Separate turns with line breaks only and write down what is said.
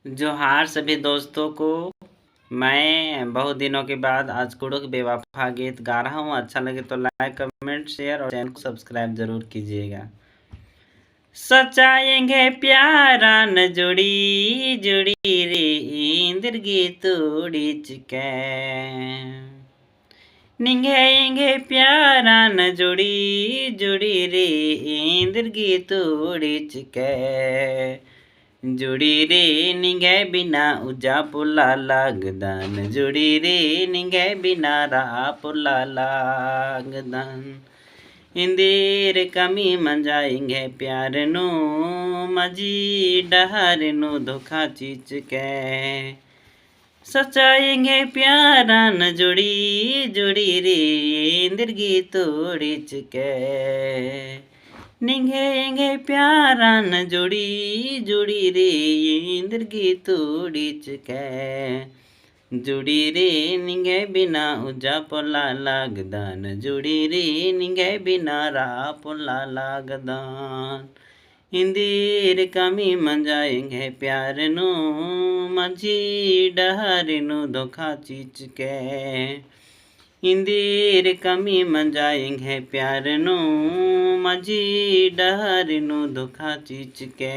जोहार सभी दोस्तों को। मैं बहुत दिनों के बाद आज कुड़ुक बेवफा गीत गा रहा हूँ। अच्छा लगे तो लाइक कमेंट शेयर और चैनल को सब्सक्राइब जरूर कीजिएगा। सचाएंगे प्यारा न जुड़ी जुड़ी रे इंद्र गी तोड़ी चिकै निंगेंगे प्यारा न जुड़ी जुड़ी रे इंद्र गी तोड़ी चिकै जुड़ी रे निंगे बिना उजा पुला लागदान जुड़ी रे निंगे बिना रा पुला लागदान इंदेर कमी मंजाएंगे प्यार नु मजी डहर नु धोखा चीच के सचाएंगे प्यारा न जुड़ी जुड़ी रे इंद्र गी तोड़ी चके निंगेंगे प्यारा न जुड़ी जुड़ी रे इंद्र गी तोड़ी चके जुड़ी रे निंगे बिना उजा पोला लागदान जुड़ी रे निंगे बिना रा पोला लागदान इंदीर कमी मंजाएंगे प्यार नु मजी डहर नु धोखा चीच के इंदीर कमी मंजाएंगे प्यार नु मजी डहर नु धोखा चीच के।